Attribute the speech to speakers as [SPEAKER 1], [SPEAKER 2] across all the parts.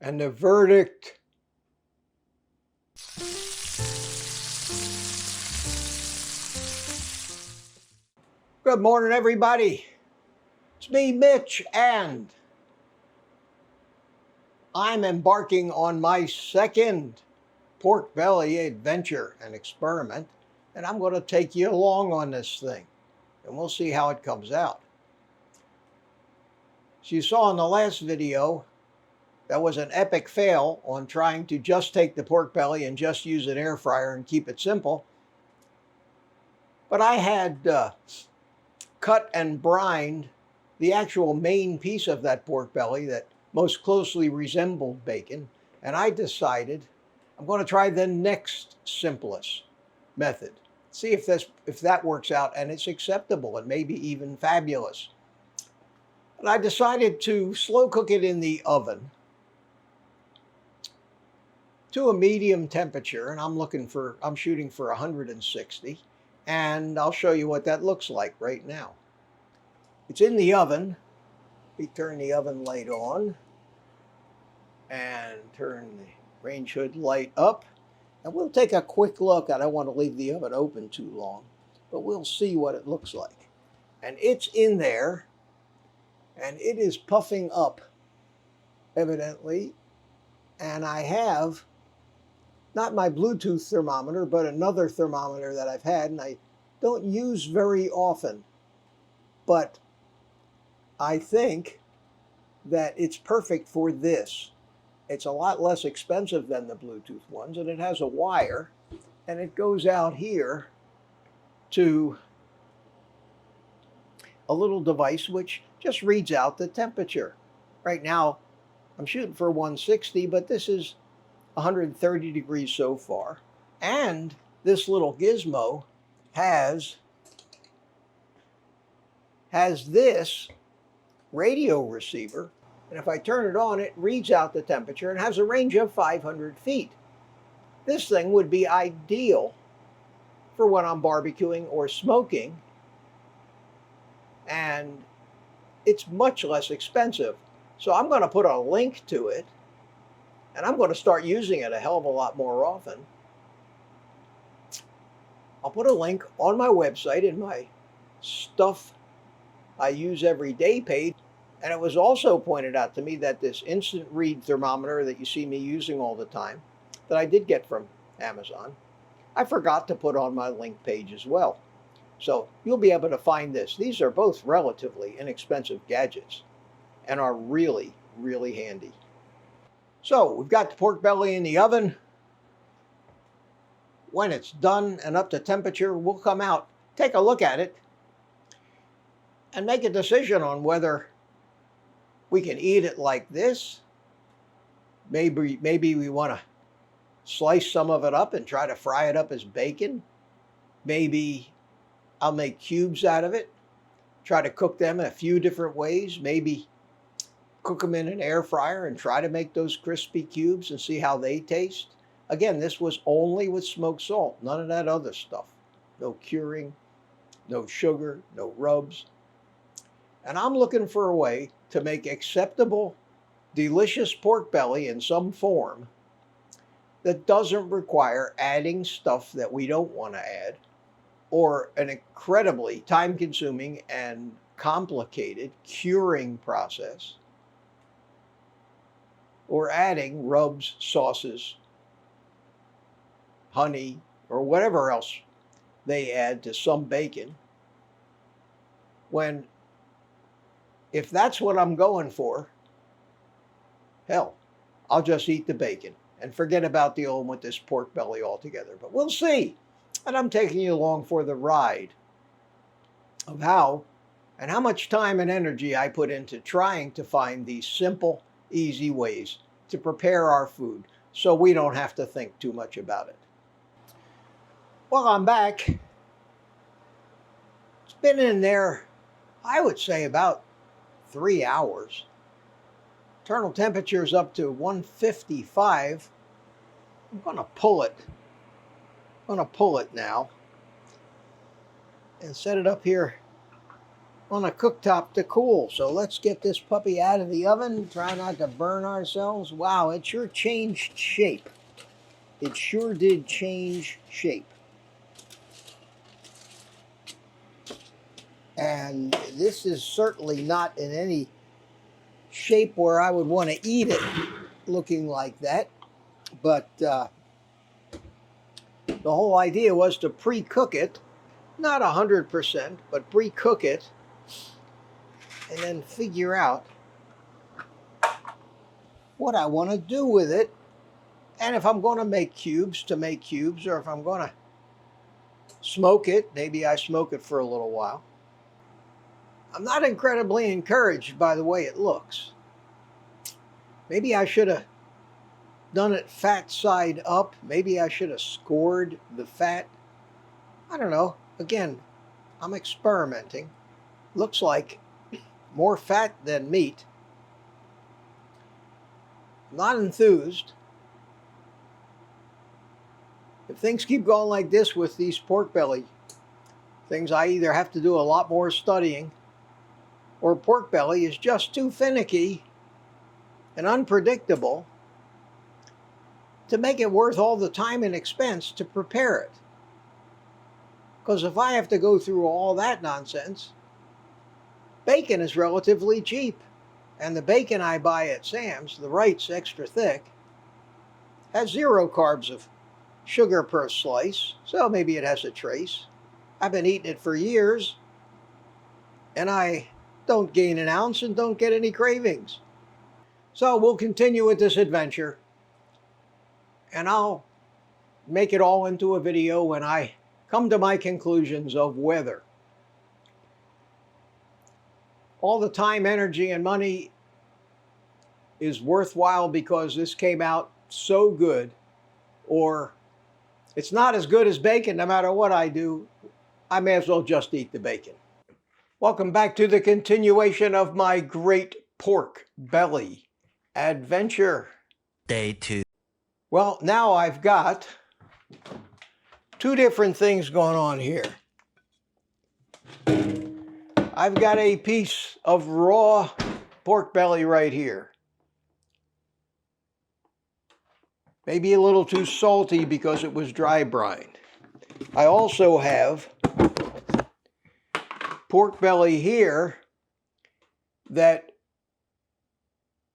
[SPEAKER 1] And the verdict, good morning, everybody. It's me, Mitch, and I'm embarking on my second pork belly adventure and experiment, and I'm going to take you along on this thing, and we'll see how it comes out. As you saw in the last video, that was an epic fail on trying to just take the pork belly and just use an air fryer and keep it simple. But I had cut and brined the actual main piece of that pork belly that most closely resembled bacon, and I decided I'm going to try the next simplest method. See if that works out and it's acceptable and maybe even fabulous. And I decided to slow cook it in the oven to a medium temperature, and I'm shooting for 160, and I'll show you what that looks like right now. It's in the oven. We turn the oven light on and turn the range hood light up, and we'll take a quick look. I don't want to leave the oven open too long, but we'll see what it looks like. And it's in there, and it is puffing up, evidently, and I have not my Bluetooth thermometer, but another thermometer that I've had and I don't use very often. But I think that it's perfect for this. It's a lot less expensive than the Bluetooth ones, and it has a wire, and it goes out here to a little device which just reads out the temperature. Right now, I'm shooting for 160, but this is 130 degrees so far. And this little gizmo has this radio receiver, and if I turn it on, it reads out the temperature and has a range of 500 feet. This thing would be ideal for when I'm barbecuing or smoking, and it's much less expensive. So I'm going to put a link to it, and I'm going to start using it a hell of a lot more often. I'll put a link on my website in my stuff I use every day page. And it was also pointed out to me that this instant read thermometer that you see me using all the time, that I did get from Amazon, I forgot to put on my link page as well. So you'll be able to find this. These are both relatively inexpensive gadgets and are really, really handy. So we've got the pork belly in the oven. When it's done and up to temperature, we'll come out, take a look at it, and make a decision on whether we can eat it like this. Maybe we want to slice some of it up and try to fry it up as bacon. Maybe I'll make cubes out of it, try to cook them a few different ways. Maybe cook them in an air fryer and try to make those crispy cubes and see how they taste. Again, this was only with smoked salt, none of that other stuff. No curing, no sugar, no rubs. And I'm looking for a way to make acceptable, delicious pork belly in some form that doesn't require adding stuff that we don't want to add, or an incredibly time-consuming and complicated curing process, or adding rubs, sauces, honey, or whatever else they add to some bacon, when if that's what I'm going for, hell, I'll just eat the bacon and forget about dealing with this pork belly altogether. But we'll see. And I'm taking you along for the ride of how and how much time and energy I put into trying to find these simple, easy ways to prepare our food so we don't have to think too much about it. Well, I'm back. It's been in there, I would say, about 3 hours. Internal temperature is up to 155. I'm going to pull it. I'm going to pull it now and set it up here on a cooktop to cool. So let's get this puppy out of the oven. Try not to burn ourselves. Wow, it sure changed shape. It sure did change shape. And this is certainly not in any shape where I would want to eat it looking like that. But the whole idea was to pre-cook it, not 100%, but pre-cook it, and then figure out what I want to do with it. And if I'm going to make cubes, to make cubes, or if I'm going to smoke it, maybe I smoke it for a little while. I'm not incredibly encouraged by the way it looks. Maybe I should have done it fat side up. Maybe I should have scored the fat. I don't know. Again, I'm experimenting. Looks like more fat than meat. Not enthused. If things keep going like this with these pork belly things, I either have to do a lot more studying, or pork belly is just too finicky and unpredictable to make it worth all the time and expense to prepare it. Because if I have to go through all that nonsense, bacon is relatively cheap. And the bacon I buy at Sam's, the Wright's extra thick, has 0 carbs of sugar per slice, so maybe it has a trace. I've been eating it for years, and I don't gain an ounce and don't get any cravings. So we'll continue with this adventure, and I'll make it all into a video when I come to my conclusions of whether all the time, energy, and money is worthwhile because this came out so good, or it's not as good as bacon. No matter what I do, I may as well just eat the bacon. Welcome back to the continuation of my great pork belly adventure.
[SPEAKER 2] Day 2.
[SPEAKER 1] Well, now I've got 2 different things going on here. I've got a piece of raw pork belly right here. Maybe a little too salty because it was dry brined. I also have pork belly here that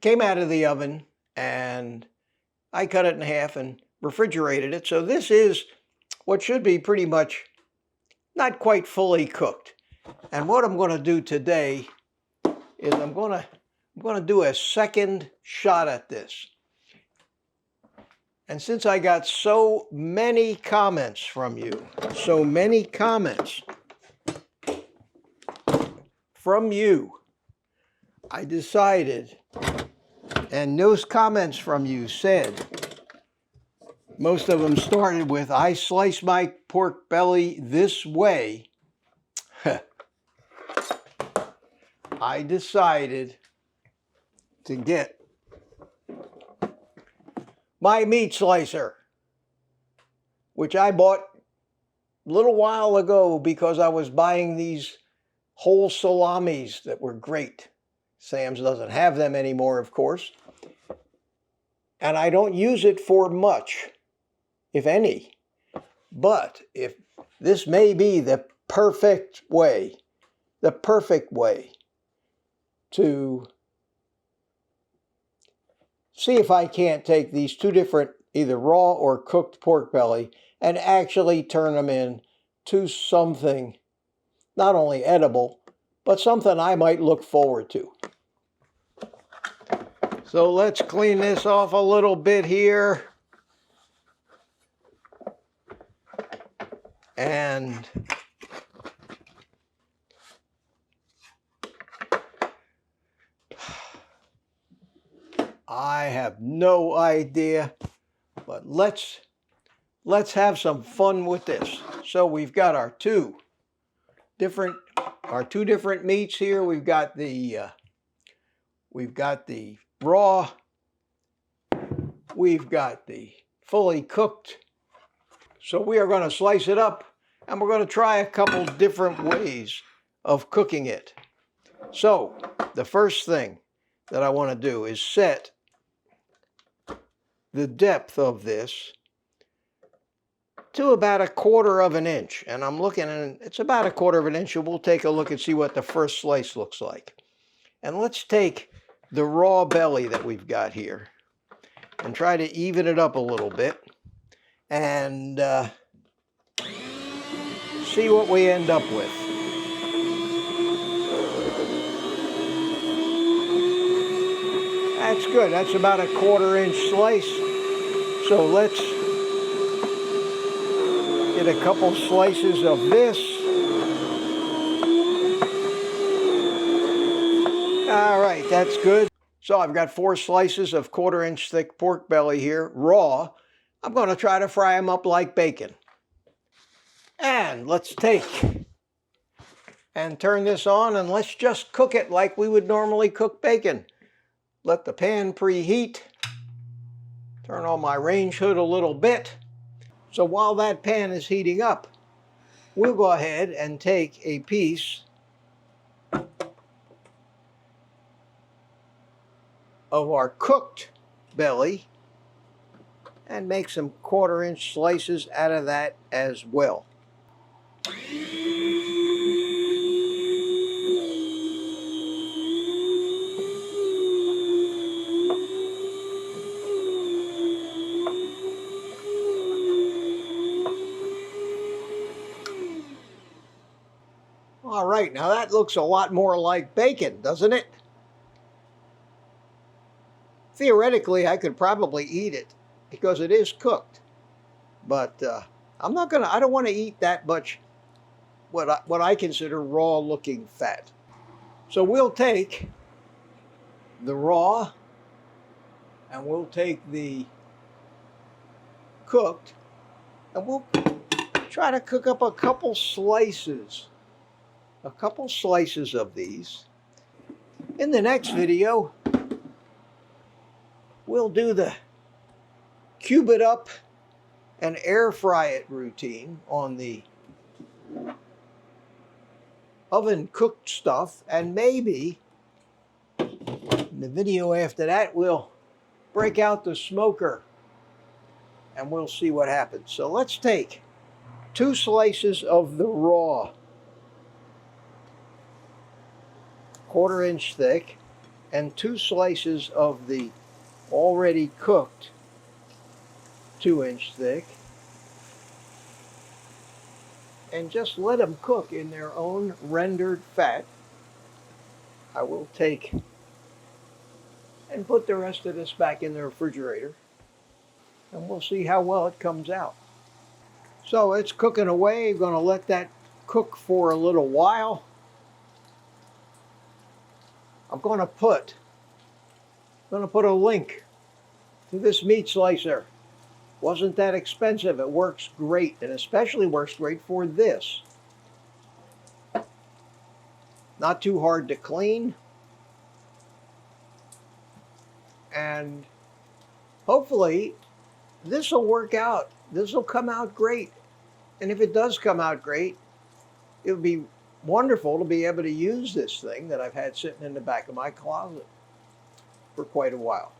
[SPEAKER 1] came out of the oven, and I cut it in half and refrigerated it. So this is what should be pretty much not quite fully cooked. And what I'm going to do today is I'm going to do a second shot at this. And since I got so many comments from you, I decided, and those comments from you said, most of them started with, I slice my pork belly this way. I decided to get my meat slicer, which I bought a little while ago because I was buying these whole salamis that were great. Sam's doesn't have them anymore, of course. And I don't use it for much, if any. But if this may be the perfect way to see if I can't take these 2 different, either raw or cooked pork belly, and actually turn them into something not only edible, but something I might look forward to. So let's clean this off a little bit here. And I have no idea, but let's have some fun with this. So we've got our two different meats here. We've got the raw, we've got the fully cooked. So we are going to slice it up, and we're going to try a couple different ways of cooking it. So the first thing that I want to do is set the depth of this to about 1/4 of an inch. And I'm looking at it's about 1/4 of an inch, and we'll take a look and see what the first slice looks like. And let's take the raw belly that we've got here and try to even it up a little bit and see what we end up with. That's good. That's about 1/4 inch slice. So let's get a couple slices of this. All right, that's good. So I've got 4 slices of 1/4 inch thick pork belly here, raw. I'm going to try to fry them up like bacon. And let's take and turn this on, and let's just cook it like we would normally cook bacon. Let the pan preheat. Turn on my range hood a little bit. So while that pan is heating up, we'll go ahead and take a piece of our cooked belly and make some 1/4 inch slices out of that as well. All right, now that looks a lot more like bacon, doesn't it? Theoretically, I could probably eat it because it is cooked, but I don't want to eat that much what I consider raw looking fat. So we'll take the raw and we'll take the cooked and we'll try to cook up a couple slices of these. In the next video, we'll do the cube it up and air fry it routine on the oven cooked stuff, and maybe in the video after that we'll break out the smoker and we'll see what happens. So let's take 2 slices of the raw 1/4 inch thick and 2 slices of the already cooked 2 inch thick, and just let them cook in their own rendered fat. I will take and put the rest of this back in the refrigerator and we'll see how well it comes out. So it's cooking away. I'm going to let that cook for a little while. I'm going to put a link to this meat slicer. Wasn't that expensive. It works great, and especially works great for this. Not too hard to clean. And hopefully this will work out. This will come out great. And if it does come out great, it would be wonderful to be able to use this thing that I've had sitting in the back of my closet for quite a while.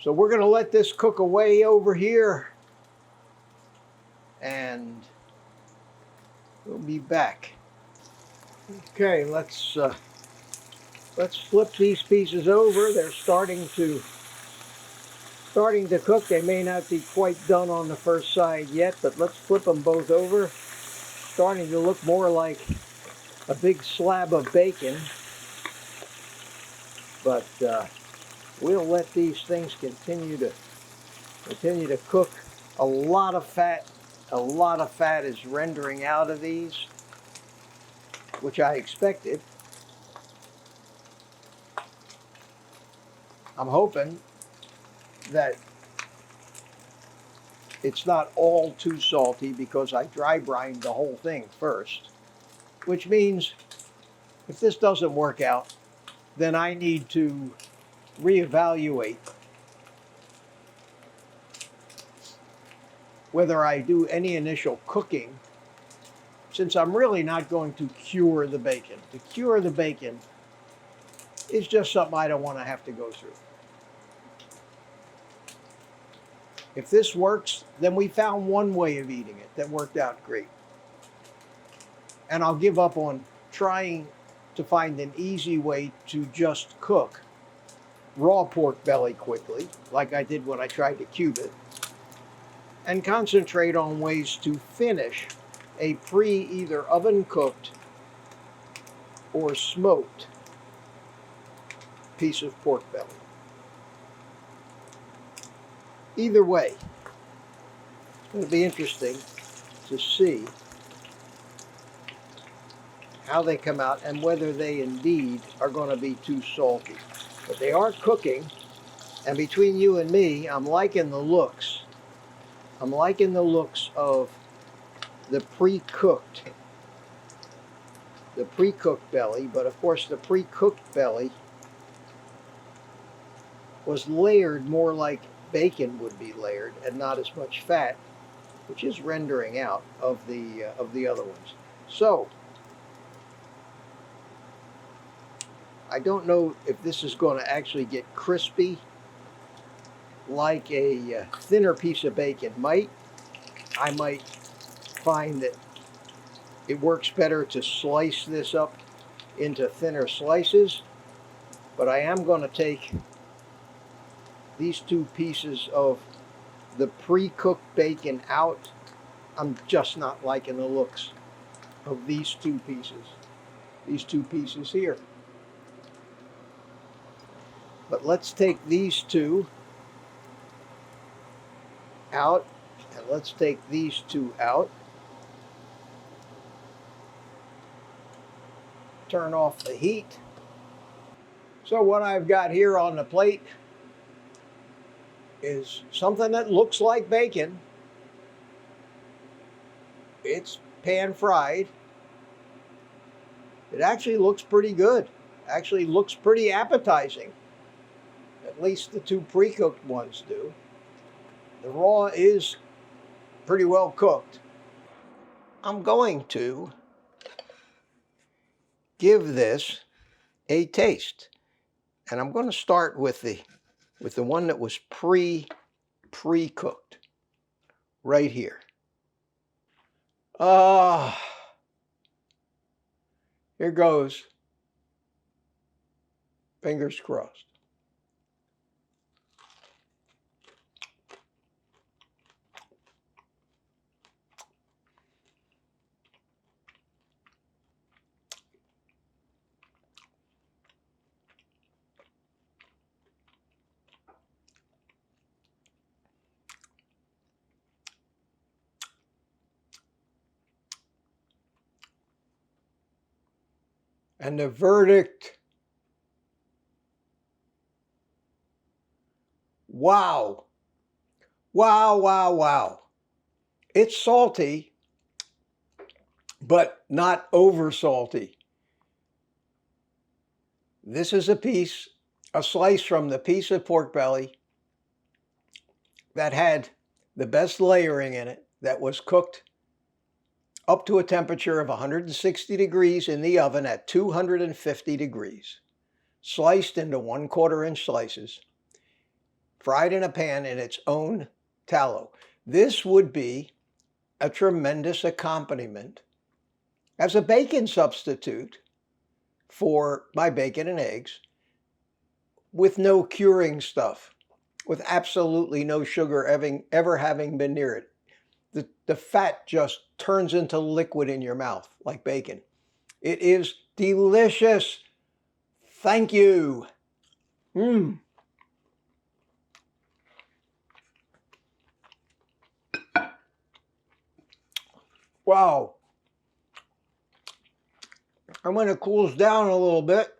[SPEAKER 1] So we're going to let this cook away over here, and we'll be back. Okay, let's flip these pieces over. They're starting to cook. They may not be quite done on the first side yet, but let's flip them both over. Starting to look more like a big slab of bacon, but we'll let these things continue to cook. A lot of fat is rendering out of these, which I expected. I'm hoping that it's not all too salty because I dry brined the whole thing first, which means if this doesn't work out, then I need to reevaluate whether I do any initial cooking since I'm really not going to cure the bacon. To cure the bacon is just something I don't want to have to go through. If this works, then we found one way of eating it that worked out great. And I'll give up on trying to find an easy way to just cook raw pork belly quickly, like I did when I tried to cube it, and concentrate on ways to finish a either oven cooked or smoked piece of pork belly. Either way, it's going to be interesting to see how they come out and whether they indeed are going to be too salty. But they are cooking, and between you and me, I'm liking the looks. I'm liking the looks of the pre-cooked belly, but of course the pre-cooked belly was layered more like bacon would be layered and not as much fat, which is rendering out of the other ones. So I don't know if this is going to actually get crispy like a thinner piece of bacon might. I might find that it works better to slice this up into thinner slices, but I am going to take these two pieces of the pre-cooked bacon out. I'm just not liking the looks of these two pieces here. But let's take these two out, and let's take these two out. Turn off the heat. So what I've got here on the plate is something that looks like bacon. It's pan fried. It actually looks pretty good. Actually looks pretty appetizing. At least the two pre-cooked ones do. The raw is pretty well cooked. I'm going to give this a taste. And I'm going to start with the one that was pre-cooked right here. Here goes. Fingers crossed. And the verdict, wow. Wow, wow, wow. It's salty, but not over salty. This is a slice from the piece of pork belly that had the best layering in it, that was cooked up to a temperature of 160 degrees in the oven at 250 degrees, sliced into 1/4 inch slices, fried in a pan in its own tallow. This would be a tremendous accompaniment as a bacon substitute for my bacon and eggs, with no curing stuff, with absolutely no sugar ever having been near it. The fat just turns into liquid in your mouth like bacon. It is delicious. Thank you. Wow. And when it cools down a little bit,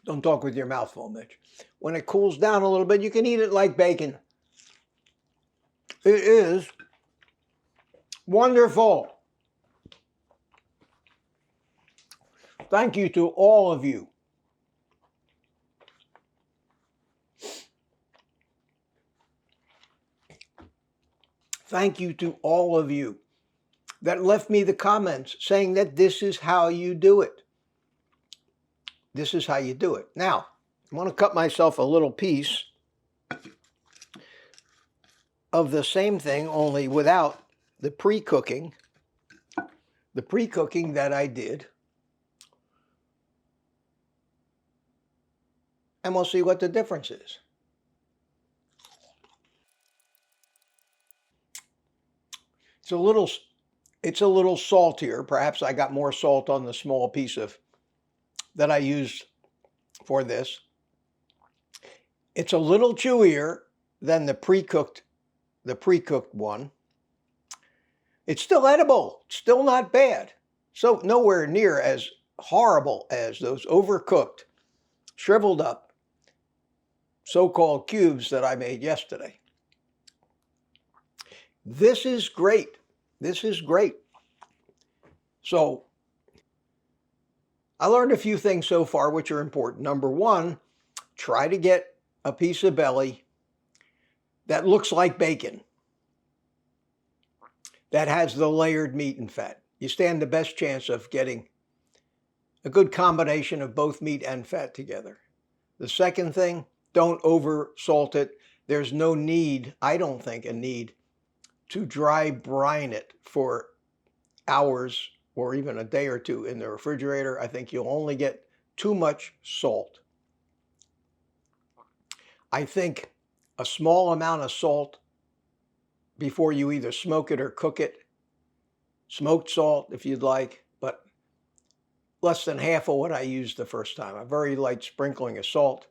[SPEAKER 1] don't talk with your mouth full, Mitch. When it cools down a little bit, you can eat it like bacon. It is wonderful. Thank you to all of you. Thank you to all of you that left me the comments saying that this is how you do it. This is how you do it. Now, I want to cut myself a little piece of the same thing, only without the pre-cooking. The pre-cooking that I did. And we'll see what the difference is. It's a little saltier. Perhaps I got more salt on the small piece of that I used for this. It's a little chewier than the pre-cooked one. It's still edible, still not bad. So nowhere near as horrible as those overcooked, shriveled up, so-called cubes that I made yesterday. This is great. This is great. So I learned a few things so far which are important. Number one, try to get a piece of belly that looks like bacon, that has the layered meat and fat. You stand the best chance of getting a good combination of both meat and fat together. The second thing, don't over salt it. There's no need, I don't think, a need to dry brine it for hours or even a day or two in the refrigerator. I think you'll only get too much salt. I think a small amount of salt before you either smoke it or cook it, smoked salt if you'd like, but less than half of what I used the first time. A very light sprinkling of salt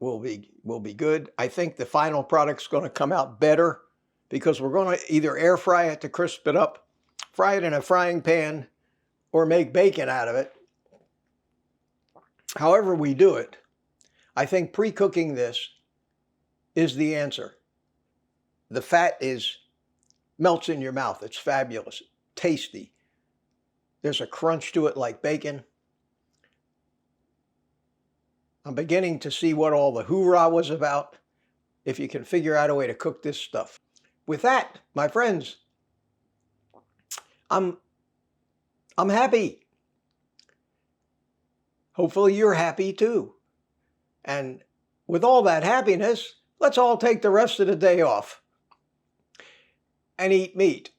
[SPEAKER 1] will be good. I think the final product's going to come out better because we're going to either air fry it to crisp it up, fry it in a frying pan, or make bacon out of it. However we do it, I think pre-cooking this is the answer. The fat melts in your mouth. It's fabulous, tasty. There's a crunch to it like bacon. I'm beginning to see what all the hoorah was about, if you can figure out a way to cook this stuff. With that, my friends, I'm happy. Hopefully you're happy too. And with all that happiness, let's all take the rest of the day off and eat meat.